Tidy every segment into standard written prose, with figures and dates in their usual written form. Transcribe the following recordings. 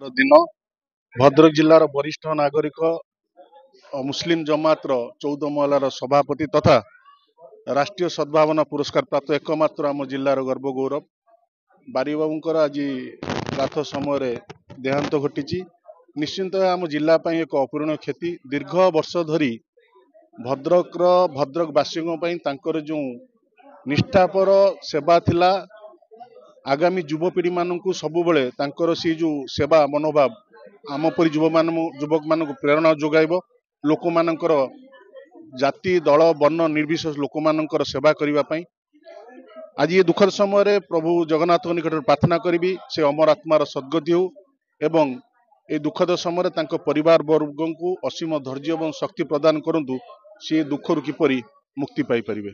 दिन भद्रक जिलार वरिष्ठ नागरिक मुस्लिम जमातर 14 महलार सभापति तथा राष्ट्रीय सद्भावना पुरस्कार प्राप्त एकमात्र आम जिलार गर्व गौरव बारीबाबूंकर आज प्रात समय देहांत घटी। निश्चिंत आम जिलापी एक अपूरणीय क्षति। दीर्घ वर्ष धरी भद्रकवासी जो निष्ठापर सेवा थिला, आगामी युवपीढ़ी मानू सबुबले सी जो सेवा मनोभाव आम परी युवक मान प्रेरणा जोगाइब। लोक मानकर जाति दल वर्ण निर्विशेष लोक मानकर सेवा करने आज ये दुखद समय प्रभु जगन्नाथ निकट प्रार्थना करी से अमर आत्मार सद्गति हो एवं ए दुखद समय परिवार वर्ग को असीम धैर्य और शक्ति प्रदान करंतु सी दुख रु किपरि मुक्ति पाई परिबे।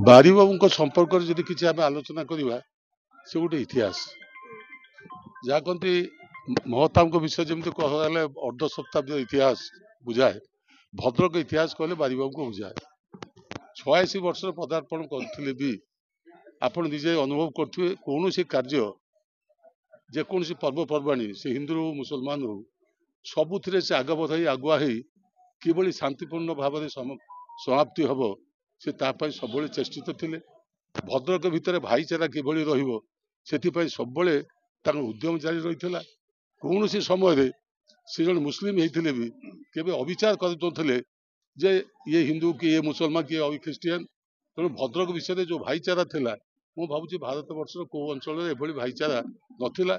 बारीबाबू संपर्क जदि किसी आम आलोचना करवा से गोटे इतिहास जहाँ कहते महता विषय जमी कहले अर्ध शताब्दी इतिहास बुझाए, भद्रक इतिहास कहले बारीबाबू को बुझाए। 86 वर्ष पदार्पण करते भी आपण निजे अनुभव करुवे कौन कार्य जेकोसी पर्वपर्वाणी से हिंदू हो मुसलमान हो सबुथ से आग बधाई आगुआ हो कि शांतिपूर्ण भाव में समाप्ति हम से सब चेष्टित थे। भद्रक भितर भाईचारा किभली रहिबो सेथिपई सब उद्यम जारी रही। कौन समय से जन मुस्लिम होते भी केवे अविचार कर जे ये हिंदू कि ये मुसलमान कि ख्रीस्टियान। तेणु भद्रक विषय जो भाईचारा थिला मु भावुँ भारत वर्ष को अंचल भाईचारा नथिला।